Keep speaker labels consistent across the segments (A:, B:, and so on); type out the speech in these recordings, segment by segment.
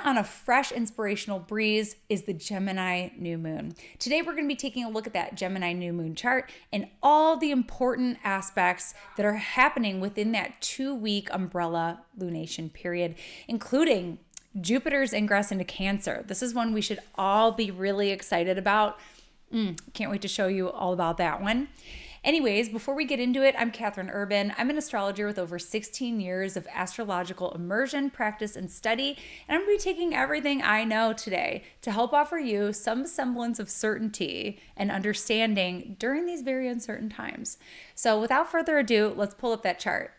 A: on a fresh inspirational breeze is the Gemini new moon. Today we're going to be taking a look at that Gemini new moon chart and all the important aspects that are happening within that 2-week umbrella lunation period, including Jupiter's ingress into Cancer. This is one we should all be really excited about. Can't wait to show you all about that one. Anyways, before we get into it, I'm Catherine Urban. I'm an astrologer with over 16 years of astrological immersion, practice, and study, and I'm going to be taking everything I know today to help offer you some semblance of certainty and understanding during these very uncertain times. So without further ado, let's pull up that chart.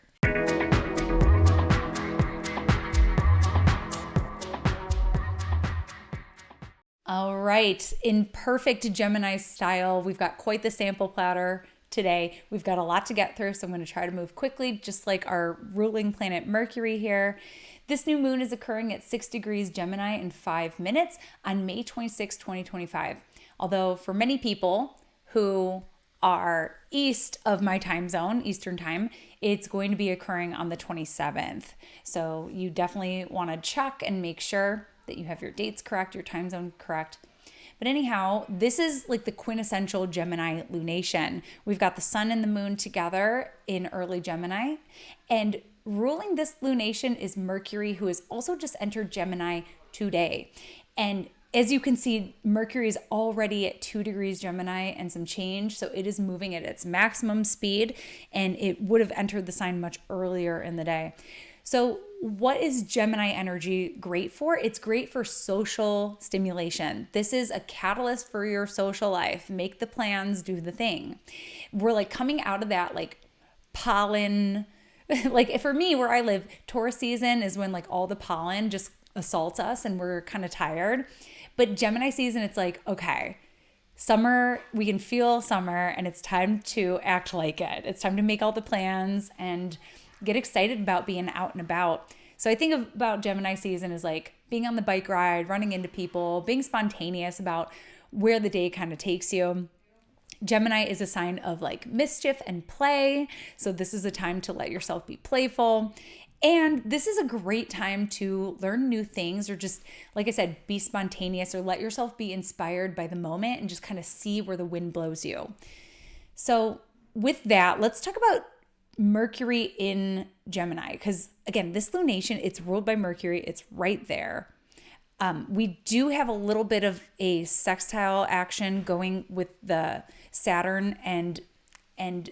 A: All right, in perfect Gemini style, we've got quite the sample platter today. We've got a lot to get through, so I'm going to try to move quickly, just like our ruling planet Mercury here. This new moon is occurring at 6 degrees Gemini in 5 minutes on May 26, 2025. Although for many people who are east of my time zone, Eastern time, it's going to be occurring on the 27th. So you definitely want to check and make sure that you have your dates correct, your time zone correct. But anyhow, this is like the quintessential Gemini lunation. We've got the sun and the moon together in early Gemini. And ruling this lunation is Mercury, who has also just entered Gemini today. And as you can see, Mercury is already at 2 degrees Gemini and some change. So it is moving at its maximum speed, and it would have entered the sign much earlier in the day. So what is Gemini energy great for? It's great for social stimulation. This is a catalyst for your social life. Make the plans, do the thing. We're like coming out of that like pollen, like for me where I live, Taurus season is when like all the pollen just assaults us and we're kind of tired. But Gemini season, it's like, okay, summer, we can feel summer and it's time to act like it. It's time to make all the plans and get excited about being out and about. So I think about Gemini season as like being on the bike ride, running into people, being spontaneous about where the day kind of takes you. Gemini is a sign of like mischief and play. So this is a time to let yourself be playful. And this is a great time to learn new things or just, like I said, be spontaneous or let yourself be inspired by the moment and just kind of see where the wind blows you. So with that, let's talk about Mercury in Gemini, because again, this lunation, it's ruled by Mercury. It's right there. We do have a little bit of a sextile action going with the Saturn and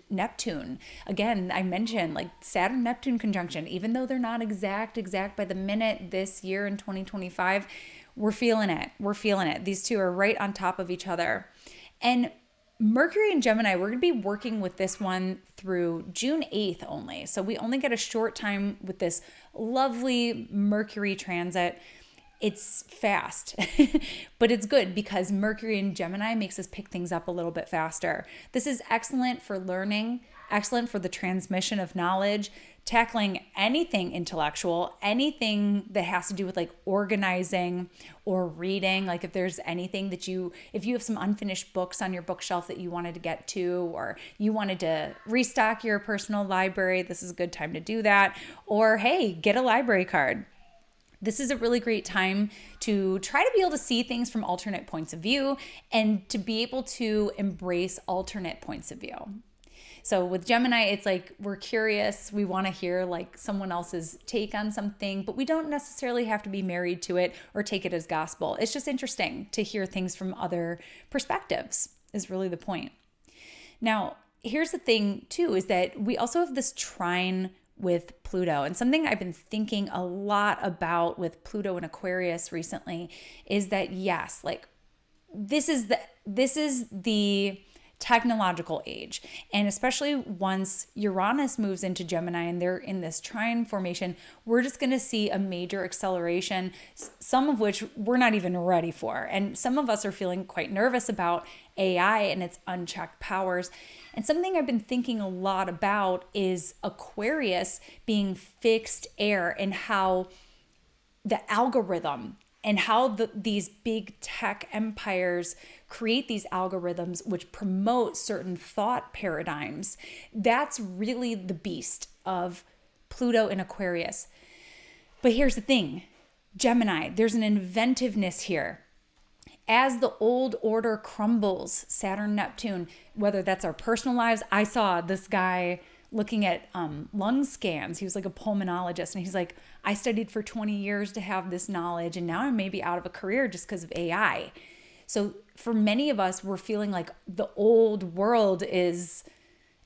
A: Neptune. Again, I mentioned like Saturn-Neptune conjunction, even though they're not exact by the minute this year in 2025, we're feeling it. We're feeling it. These two are right on top of each other. And Mercury and Gemini, we're going to be working with this one through June 8th only. So we only get a short time with this lovely Mercury transit. It's fast, but it's good because Mercury and Gemini makes us pick things up a little bit faster. This is excellent for learning, excellent for the transmission of knowledge, tackling anything intellectual, anything that has to do with like organizing or reading. Like if there's anything that if you have some unfinished books on your bookshelf that you wanted to get to, or you wanted to restock your personal library, this is a good time to do that. Or hey, get a library card. This is a really great time to try to be able to see things from alternate points of view and to be able to embrace alternate points of view. So with Gemini, it's like we're curious. We want to hear like someone else's take on something, but we don't necessarily have to be married to it or take it as gospel. It's just interesting to hear things from other perspectives is really the point. Now, here's the thing too, is that we also have this trine with Pluto. And something I've been thinking a lot about with Pluto and Aquarius recently is that yes, like this is the technological age. And especially once Uranus moves into Gemini and they're in this trine formation, we're just going to see a major acceleration, some of which we're not even ready for. And some of us are feeling quite nervous about AI and its unchecked powers. And something I've been thinking a lot about is Aquarius being fixed air and how the algorithm and how these big tech empires create these algorithms which promote certain thought paradigms. That's really the beast of Pluto in Aquarius. But here's the thing. Gemini, there's an inventiveness here. As the old order crumbles, Saturn, Neptune, whether that's our personal lives. I saw this guy looking at lung scans. He was like a pulmonologist, and he's like, I studied for 20 years to have this knowledge, and now I'm maybe out of a career just because of AI. So for many of us, we're feeling like the old world is,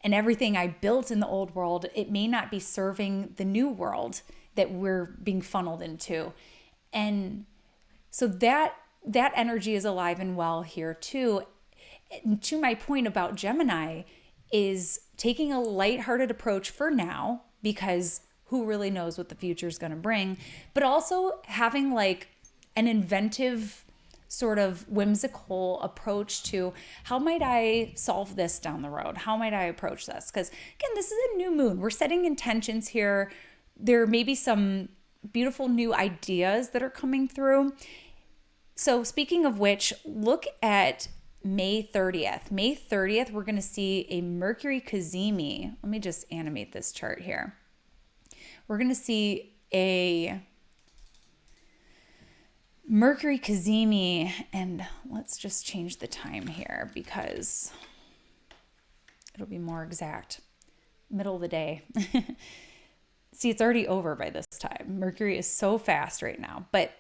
A: and everything I built in the old world, it may not be serving the new world that we're being funneled into. And so that energy is alive and well here too. And to my point about Gemini is taking a lighthearted approach for now, because who really knows what the future is going to bring, but also having like an inventive sort of whimsical approach to how might I solve this down the road? How might I approach this? Because again, this is a new moon. We're setting intentions here. There may be some beautiful new ideas that are coming through. So speaking of which, look at May 30th. May 30th, we're going to see a Mercury cazimi. Let me just animate this chart here. We're going to see a Mercury cazimi, and let's just change the time here because it'll be more exact. Middle of the day. See, it's already over by this time. Mercury is so fast right now, but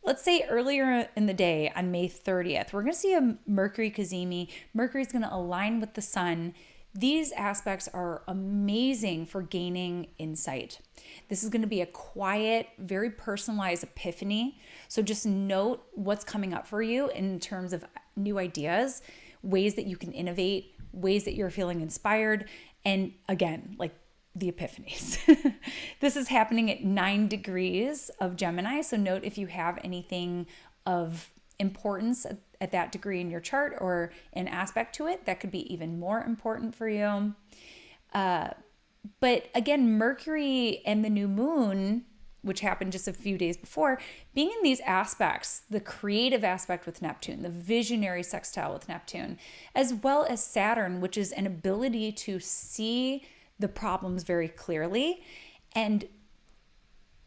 A: let's say earlier in the day on May 30th, we're going to see a Mercury cazimi. Mercury is going to align with the sun. These aspects are amazing for gaining insight. This is going to be a quiet, very personalized epiphany. So just note what's coming up for you in terms of new ideas, ways that you can innovate, ways that you're feeling inspired. And again, like the epiphanies. This is happening at 9 degrees of Gemini. So note if you have anything of importance at that degree in your chart or an aspect to it, that could be even more important for you. But again, Mercury and the new moon, which happened just a few days before, being in these aspects, the creative aspect with Neptune, the visionary sextile with Neptune, as well as Saturn, which is an ability to see the problems very clearly. And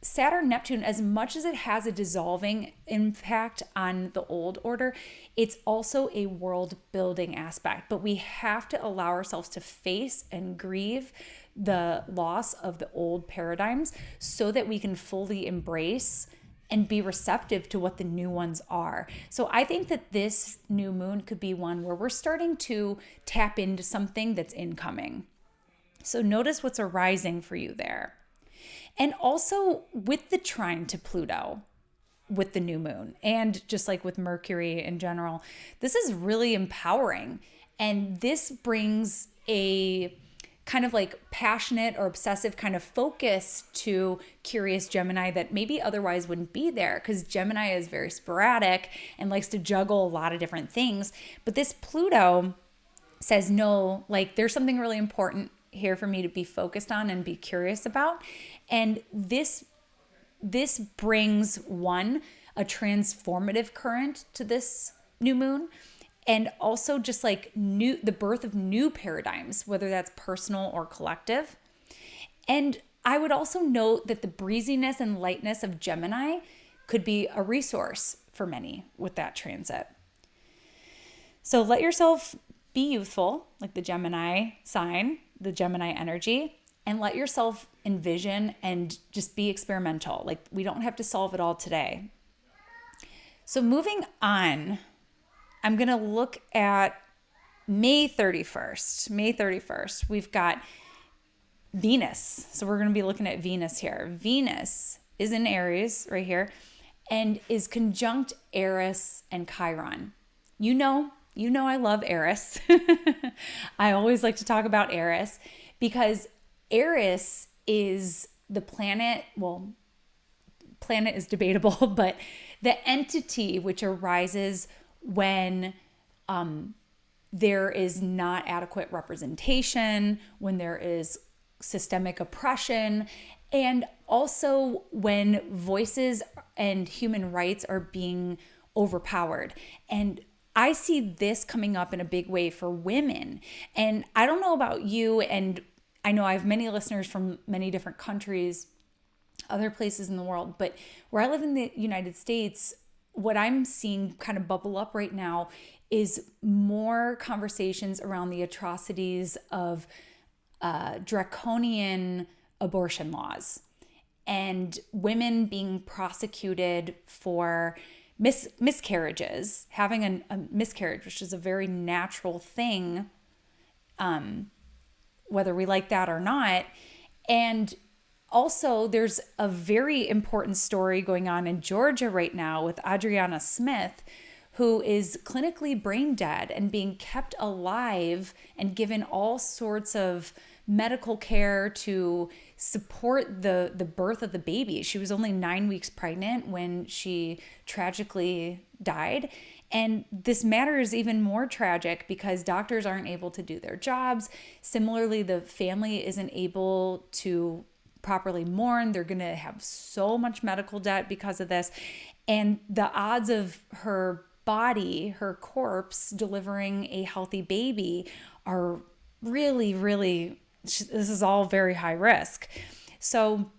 A: Saturn, Neptune, as much as it has a dissolving impact on the old order, it's also a world building aspect. But we have to allow ourselves to face and grieve the loss of the old paradigms so that we can fully embrace and be receptive to what the new ones are. So I think that this new moon could be one where we're starting to tap into something that's incoming. So notice what's arising for you there. And also with the trine to Pluto with the new moon, and just like with Mercury in general, this is really empowering. And this brings a kind of like passionate or obsessive kind of focus to curious Gemini that maybe otherwise wouldn't be there, because Gemini is very sporadic and likes to juggle a lot of different things. But this Pluto says, no, like there's something really important here for me to be focused on and be curious about. And this brings one, a transformative current to this new moon, and also just like the birth of new paradigms, whether that's personal or collective. And I would also note that the breeziness and lightness of Gemini could be a resource for many with that transit. So let yourself be youthful, like the Gemini sign, the Gemini energy, and let yourself envision and just be experimental. Like we don't have to solve it all today. So moving on, I'm going to look at May 31st. May 31st, we've got Venus. So we're going to be looking at Venus here. Venus is in Aries right here and is conjunct Eris and Chiron. You know I love Eris. I always like to talk about Eris because Eris is the planet, well, planet is debatable, but the entity which arises when there is not adequate representation, when there is systemic oppression, and also when voices and human rights are being overpowered. And I see this coming up in a big way for women. And I don't know about you, and I know I have many listeners from many different countries. other places in the world. But where I live in the United States, what I'm seeing kind of bubble up right now is more conversations around the atrocities of draconian abortion laws and women being prosecuted for miscarriages, having a miscarriage, which is a very natural thing, whether we like that or not. And also, there's a very important story going on in Georgia right now with Adriana Smith, who is clinically brain dead and being kept alive and given all sorts of medical care to support the birth of the baby. She was only 9 weeks pregnant when she tragically died. And this matter is even more tragic because doctors aren't able to do their jobs. Similarly, the family isn't able to properly mourn. They're going to have so much medical debt because of this. And the odds of her body, her corpse, delivering a healthy baby are really, really, this is all very high risk. So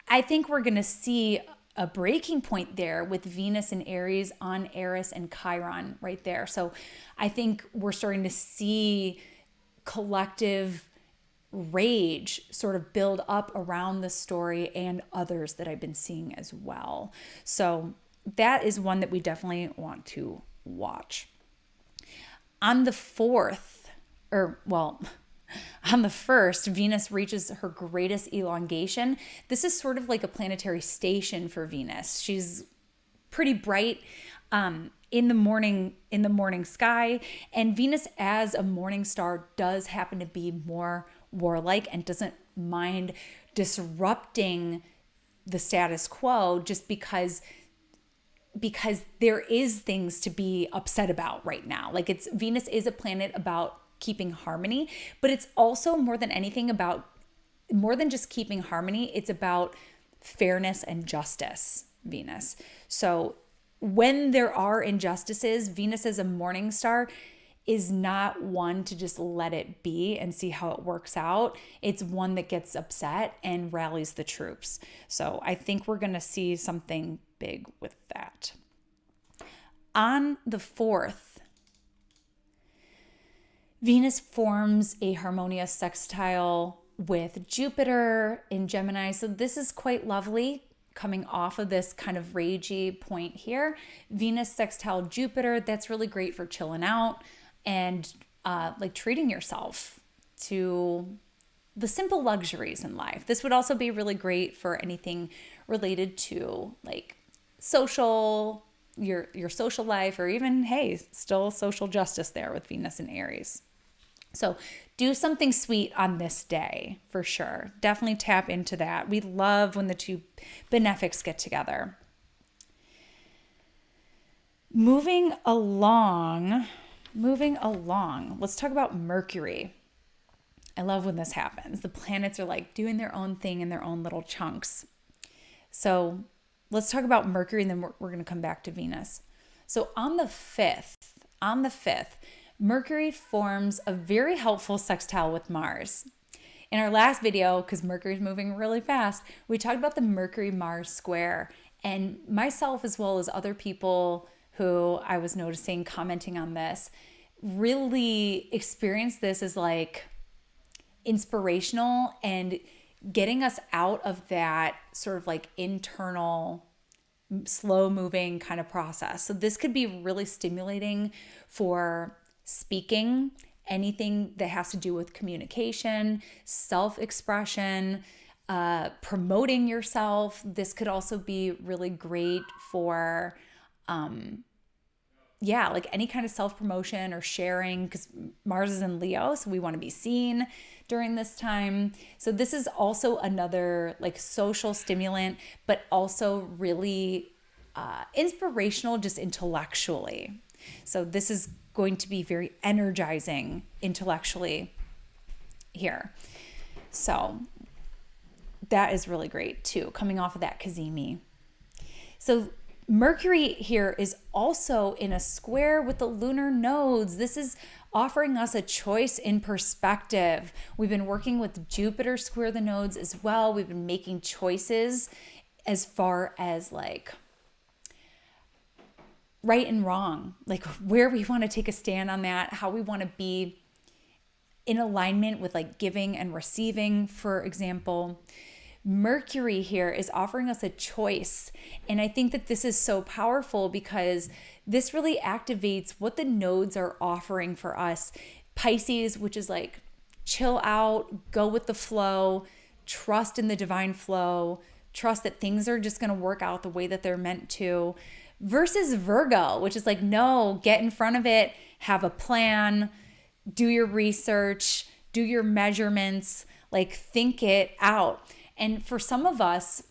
A: I think we're going to see a breaking point there with Venus and Aries on Eris and Chiron right there. So I think we're starting to see collective rage sort of build up around the story and others that I've been seeing as well. So that is one that we definitely want to watch. On the 4th, on the 1st, Venus reaches her greatest elongation. This is sort of like a planetary station for Venus. She's pretty bright in the morning sky, and Venus as a morning star does happen to be more warlike and doesn't mind disrupting the status quo just because there is things to be upset about right now. Like Venus is a planet about keeping harmony, but it's also more than just keeping harmony, it's about fairness and justice, Venus. So when there are injustices, Venus as a morning star is not one to just let it be and see how it works out. It's one that gets upset and rallies the troops. So I think we're going to see something big with that. On the 4th, Venus forms a harmonious sextile with Jupiter in Gemini. So this is quite lovely coming off of this kind of ragey point here. Venus sextile Jupiter, that's really great for chilling out and like treating yourself to the simple luxuries in life. This would also be really great for anything related to like your social life, or even, hey, still social justice there with Venus and Aries. So do something sweet on this day for sure. Definitely tap into that. We love when the two benefics get together. Moving along, let's talk about Mercury. I love when this happens. The planets are like doing their own thing in their own little chunks. So let's talk about Mercury, and then we're going to come back to Venus. So on the 5th, Mercury forms a very helpful sextile with Mars. In our last video, because Mercury's moving really fast, we talked about the Mercury-Mars square, and myself as well as other people who I was noticing commenting on this really experienced this as like inspirational and getting us out of that sort of like internal slow moving kind of process. So this could be really stimulating for speaking, anything that has to do with communication, self-expression, promoting yourself. This could also be really great for like any kind of self-promotion or sharing, because Mars is in Leo, so we want to be seen during this time. So this is also another like social stimulant, but also really inspirational just intellectually. So this is going to be very energizing intellectually here. So that is really great too, coming off of that cazimi. So Mercury here is also in a square with the lunar nodes. This is offering us a choice in perspective. We've been working with Jupiter square the nodes as well. We've been making choices as far as like right and wrong, like where we want to take a stand on that, how we want to be in alignment with like giving and receiving, for example. Mercury here is offering us a choice. And I think that this is so powerful because this really activates what the nodes are offering for us. Pisces, which is like chill out, go with the flow, trust in the divine flow, trust that things are just going to work out the way that they're meant to, versus Virgo, which is like, no, get in front of it, have a plan, do your research, do your measurements, like think it out. And for some of us,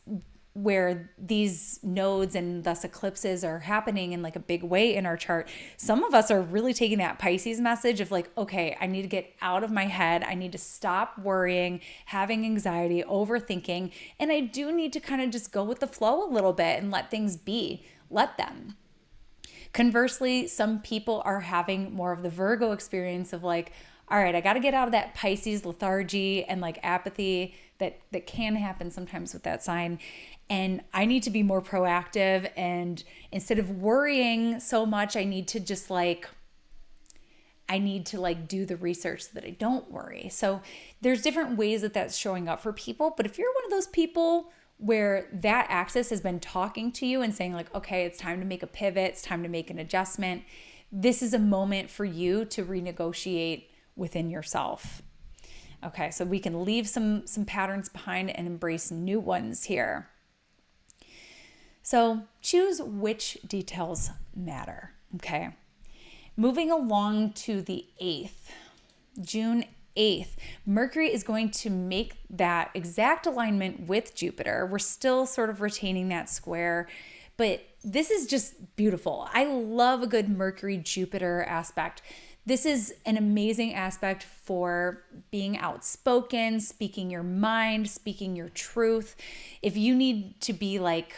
A: where these nodes and thus eclipses are happening in like a big way in our chart, some of us are really taking that Pisces message of like, okay, I need to get out of my head. I need to stop worrying, having anxiety, overthinking. And I do need to kind of just go with the flow a little bit and let things be, let them. Conversely, some people are having more of the Virgo experience of like, all right, I got to get out of that Pisces lethargy and like apathy that can happen sometimes with that sign. And I need to be more proactive. And instead of worrying so much, I need to just like, do the research so that I don't worry. So there's different ways that that's showing up for people. But if you're one of those people where that axis has been talking to you and saying like, okay, it's time to make a pivot, it's time to make an adjustment, this is a moment for you to renegotiate within yourself. Okay, so we can leave some patterns behind and embrace new ones here. So choose which details matter, okay? Moving along to the 8th, June 8th, Mercury is going to make that exact alignment with Jupiter. We're still sort of retaining that square, but this is just beautiful. I love a good Mercury-Jupiter aspect. This is an amazing aspect for being outspoken, speaking your mind, speaking your truth. If you need to be like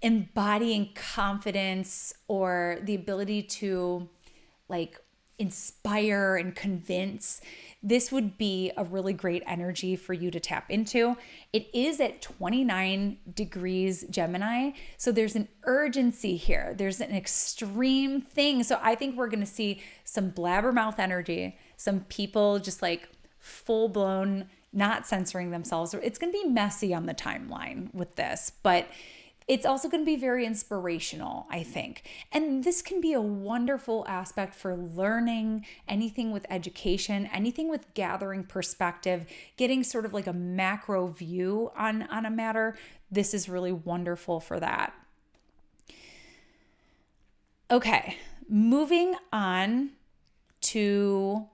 A: embodying confidence or the ability to like inspire and convince, this would be a really great energy for you to tap into. It is at 29 degrees Gemini. So there's an urgency here. There's an extreme thing. So I think we're going to see some blabbermouth energy, some people just like full blown, not censoring themselves. It's going to be messy on the timeline with this, but it's also going to be very inspirational, I think. And this can be a wonderful aspect for learning, anything with education, anything with gathering perspective, getting sort of like a macro view on a matter. This is really wonderful for that. Okay, moving on to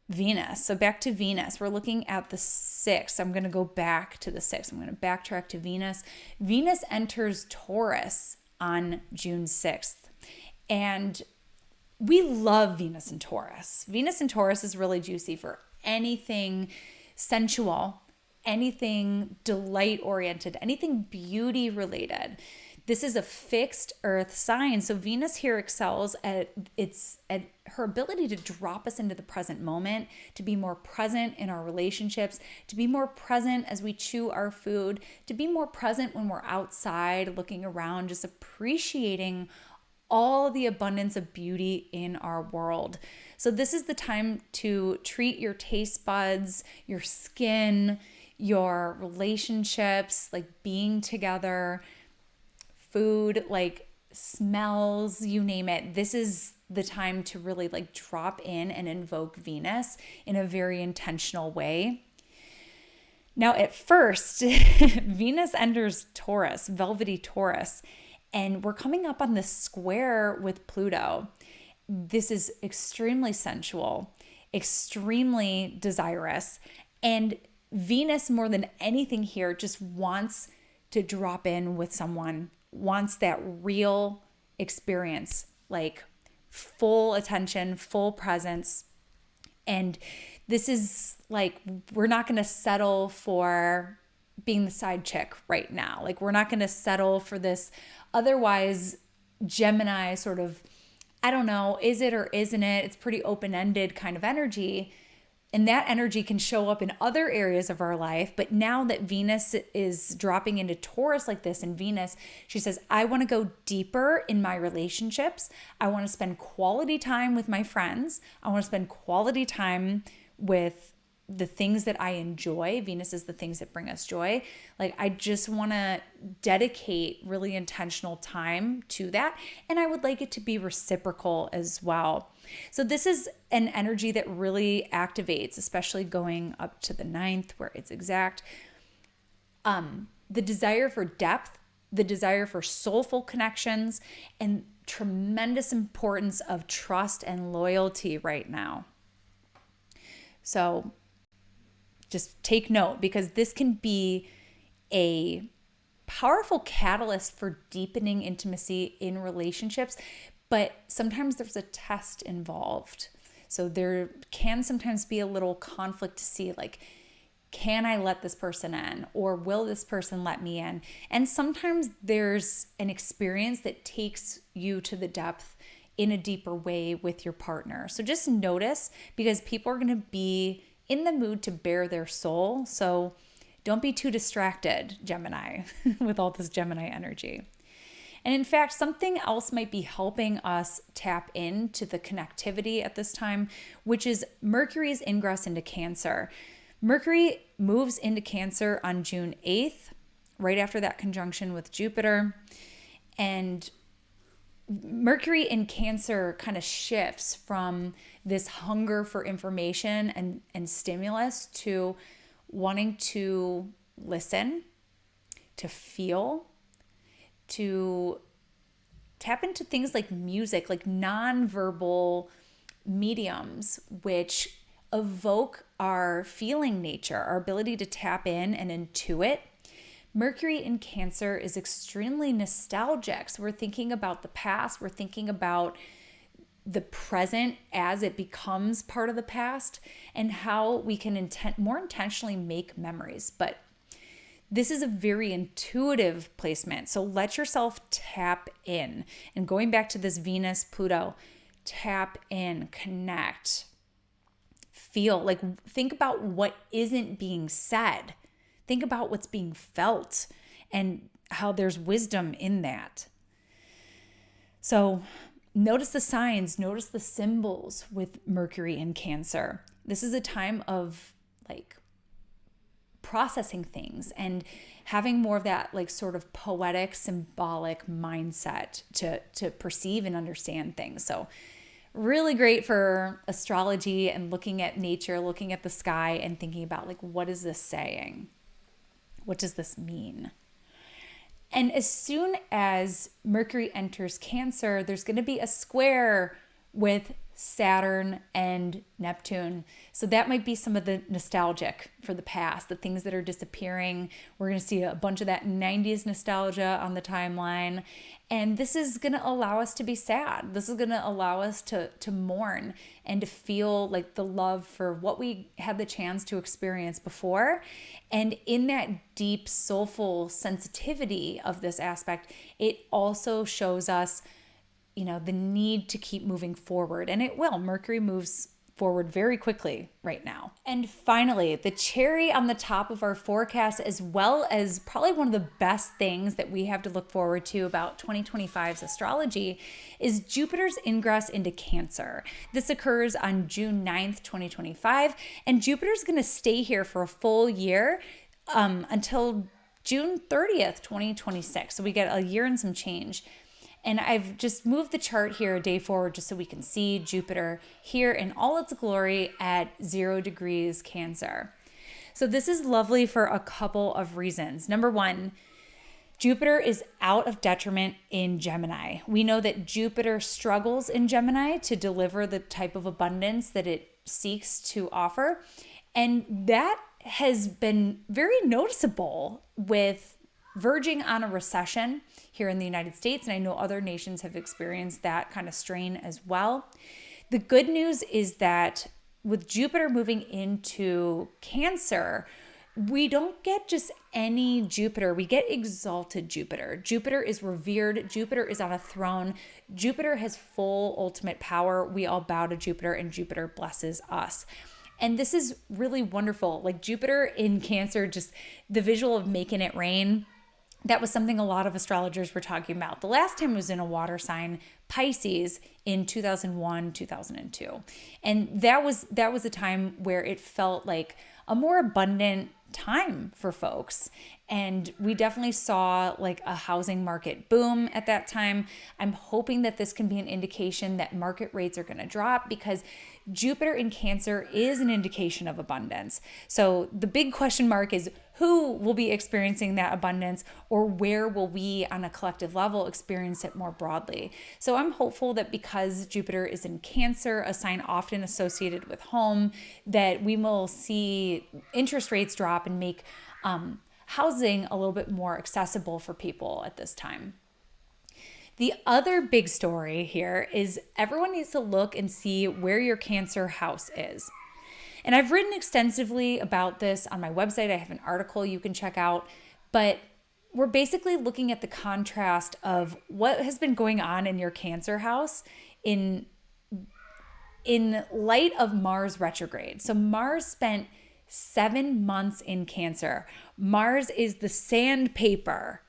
A: Venus. So back to Venus, we're looking at the 6th. I'm going to go back to the 6th. I'm going to backtrack to Venus. Venus enters Taurus on June 6th. And we love Venus and Taurus. Venus and Taurus is really juicy for anything sensual, anything delight oriented, anything beauty related. This is a fixed earth sign. So Venus here excels at her ability to drop us into the present moment, to be more present in our relationships, to be more present as we chew our food, to be more present when we're outside looking around, just appreciating all the abundance of beauty in our world. So this is the time to treat your taste buds, your skin, your relationships, like being together, food, like smells, you name it. This is the time to really like drop in and invoke Venus in a very intentional way. Now, at first, Venus enters Taurus, velvety Taurus, and we're coming up on this square with Pluto. This is extremely sensual, extremely desirous, and Venus, more than anything here, just wants to drop in with someone, wants that real experience, like full attention, full presence. And this is like, we're not going to settle for being the side chick right now. Like, we're not going to settle for this otherwise Gemini sort of I don't know, is it or isn't it? It's pretty open-ended kind of energy. And that energy can show up in other areas of our life. But now that Venus is dropping into Taurus like this, and Venus, she says, I want to go deeper in my relationships. I want to spend quality time with my friends. I want to spend quality time with the things that I enjoy. Venus is the things that bring us joy. Like, I just want to dedicate really intentional time to that. And I would like it to be reciprocal as well. So this is an energy that really activates, especially going up to the 9th where it's exact. The desire for depth, the desire for soulful connections, and tremendous importance of trust and loyalty right now. So just take note, because this can be a powerful catalyst for deepening intimacy in relationships, but sometimes there's a test involved. So there can sometimes be a little conflict to see, like, can I let this person in, or will this person let me in? And sometimes there's an experience that takes you to the depth in a deeper way with your partner. So just notice, because people are going to be in the mood to bare their soul. So don't be too distracted, Gemini, with all this Gemini energy. And in fact, something else might be helping us tap into the connectivity at this time, which is Mercury's ingress into Cancer. Mercury moves into Cancer on June 8th, right after that conjunction with Jupiter. And Mercury in Cancer kind of shifts from this hunger for information and stimulus to wanting to listen, to feel, to tap into things like music, like nonverbal mediums, which evoke our feeling nature, our ability to tap in and intuit. Mercury in Cancer is extremely nostalgic. So we're thinking about the past, we're thinking about the present as it becomes part of the past, and how we can more intentionally make memories. But this is a very intuitive placement. So let yourself tap in. And going back to this Venus, Pluto, tap in, connect, feel. Like, think about what isn't being said. Think about what's being felt and how there's wisdom in that. So notice the signs, notice the symbols with Mercury in Cancer. This is a time of like processing things and having more of that like sort of poetic, symbolic mindset to perceive and understand things. So really great for astrology and looking at nature, looking at the sky and thinking about like, what is this saying? What does this mean? And as soon as Mercury enters Cancer, there's going to be a square with Saturn and Neptune. So that might be some of the nostalgic for the past, the things that are disappearing. We're going to see a bunch of that 90s nostalgia on the timeline. And this is going to allow us to be sad. This is going to allow us to mourn and to feel like the love for what we had the chance to experience before. And in that deep, soulful sensitivity of this aspect, it also shows us, you know, the need to keep moving forward. And it will. Mercury moves forward very quickly right now. And finally, the cherry on the top of our forecast, as well as probably one of the best things that we have to look forward to about 2025's astrology, is Jupiter's ingress into Cancer. This occurs on June 9th, 2025, and Jupiter's going to stay here for a full year until June 30th, 2026. So we get a year and some change. And I've just moved the chart here a day forward just so we can see Jupiter here in all its glory at 0 degrees Cancer. So this is lovely for a couple of reasons. Number one, Jupiter is out of detriment in Gemini. We know that Jupiter struggles in Gemini to deliver the type of abundance that it seeks to offer. And that has been very noticeable with verging on a recession here in the United States, and I know other nations have experienced that kind of strain as well. The good news is that with Jupiter moving into Cancer, we don't get just any Jupiter. We get exalted Jupiter. Jupiter is revered. Jupiter is on a throne. Jupiter has full ultimate power. We all bow to Jupiter, and Jupiter blesses us. And this is really wonderful. Like Jupiter in Cancer, just the visual of making it rain. That was something a lot of astrologers were talking about. The last time was in a water sign, Pisces, in 2001, 2002. And that was a time where it felt like a more abundant time for folks. And we definitely saw like a housing market boom at that time. I'm hoping that this can be an indication that market rates are going to drop, because Jupiter in Cancer is an indication of abundance. So the big question mark is, who will be experiencing that abundance, or where will we on a collective level experience it more broadly? So I'm hopeful that because Jupiter is in Cancer, a sign often associated with home, that we will see interest rates drop and make housing a little bit more accessible for people at this time. The other big story here is everyone needs to look and see where your Cancer house is. And I've written extensively about this on my website. I have an article you can check out, but we're basically looking at the contrast of what has been going on in your Cancer house in light of Mars retrograde. So Mars spent 7 months in Cancer. Mars is the sandpaper,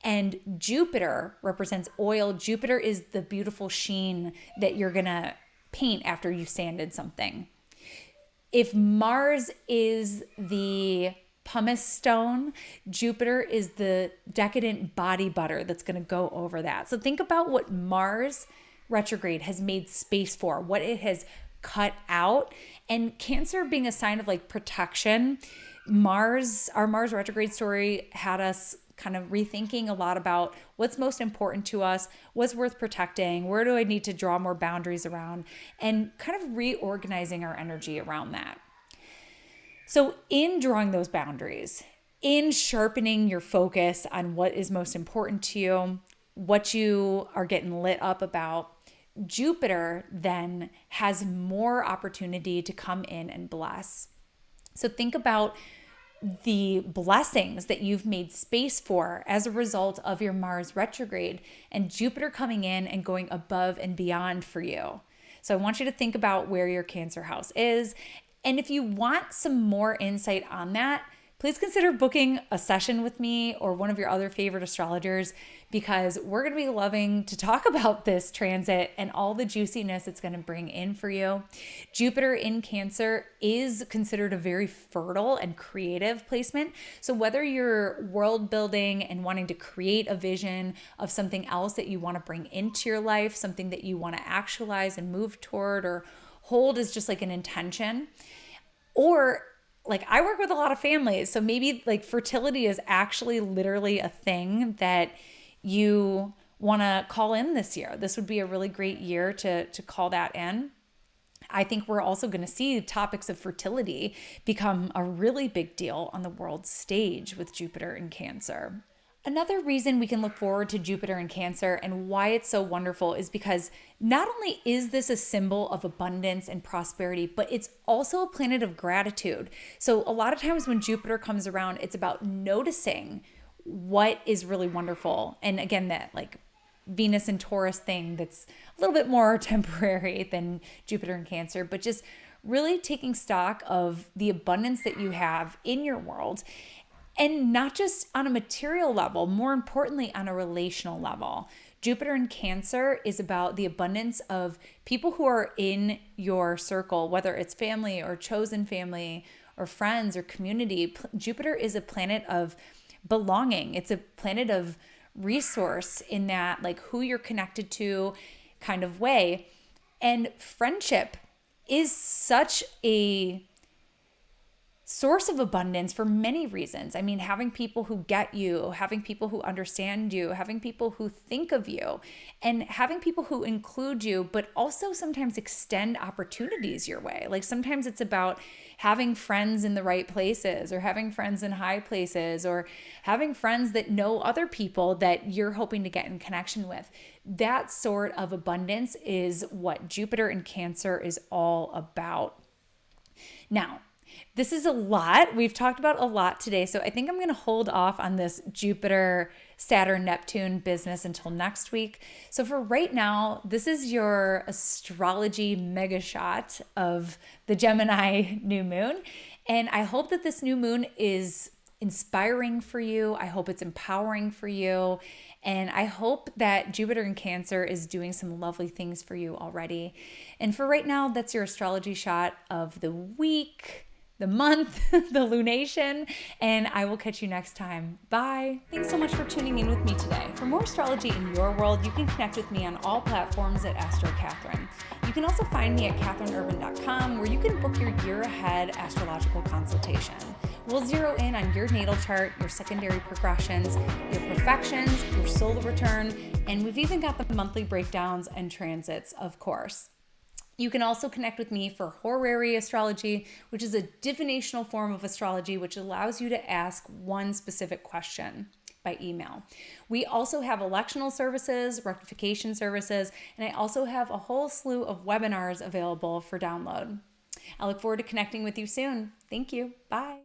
A: and Jupiter represents oil. Jupiter is the beautiful sheen that you're gonna paint after you sanded something. If Mars is the pumice stone, Jupiter is the decadent body butter that's going to go over that. So think about what Mars retrograde has made space for, what it has cut out. And Cancer being a sign of like protection, our Mars retrograde story had us kind of rethinking a lot about what's most important to us, what's worth protecting, where do I need to draw more boundaries around, and kind of reorganizing our energy around that. So in drawing those boundaries, in sharpening your focus on what is most important to you, what you are getting lit up about, Jupiter then has more opportunity to come in and bless. So think about the blessings that you've made space for as a result of your Mars retrograde, and Jupiter coming in and going above and beyond for you. So I want you to think about where your Cancer house is. And if you want some more insight on that, please consider booking a session with me or one of your other favorite astrologers, because we're going to be loving to talk about this transit and all the juiciness it's going to bring in for you. Jupiter in Cancer is considered a very fertile and creative placement. So whether you're world building and wanting to create a vision of something else that you want to bring into your life, something that you want to actualize and move toward or hold as just like an intention, or like I work with a lot of families, so maybe like fertility is actually literally a thing that you want to call in this year. This would be a really great year to call that in. I think we're also going to see topics of fertility become a really big deal on the world stage with Jupiter in Cancer. Another reason we can look forward to Jupiter in Cancer and why it's so wonderful is because not only is this a symbol of abundance and prosperity, but it's also a planet of gratitude. So a lot of times when Jupiter comes around, it's about noticing what is really wonderful. And again, that like Venus and Taurus thing that's a little bit more temporary than Jupiter in Cancer, but just really taking stock of the abundance that you have in your world. And not just on a material level, more importantly, on a relational level. Jupiter in Cancer is about the abundance of people who are in your circle, whether it's family or chosen family or friends or community. Jupiter is a planet of belonging. It's a planet of resource in that, like, who you're connected to kind of way. And friendship is such a source of abundance for many reasons. I mean, having people who get you, having people who understand you, having people who think of you, and having people who include you, but also sometimes extend opportunities your way. Like sometimes it's about having friends in the right places, or having friends in high places, or having friends that know other people that you're hoping to get in connection with. That sort of abundance is what Jupiter in Cancer is all about. Now, This is a lot. We've talked about a lot today. So I think I'm going to hold off on this Jupiter, Saturn, Neptune business until next week. So for right now, this is your astrology mega shot of the Gemini new moon. And I hope that this new moon is inspiring for you. I hope it's empowering for you. And I hope that Jupiter in Cancer is doing some lovely things for you already. And for right now, that's your astrology shot of the week, the month, the lunation, and I will catch you next time. Bye. Thanks so much for tuning in with me today. For more astrology in your world, you can connect with me on all platforms at Astro Catherine. You can also find me at catherineurban.com, where you can book your year ahead astrological consultation. We'll zero in on your natal chart, your secondary progressions, your perfections, your solar return, and we've even got the monthly breakdowns and transits, of course. You can also connect with me for horary astrology, which is a divinational form of astrology, which allows you to ask one specific question by email. We also have electional services, rectification services, and I also have a whole slew of webinars available for download. I look forward to connecting with you soon. Thank you. Bye.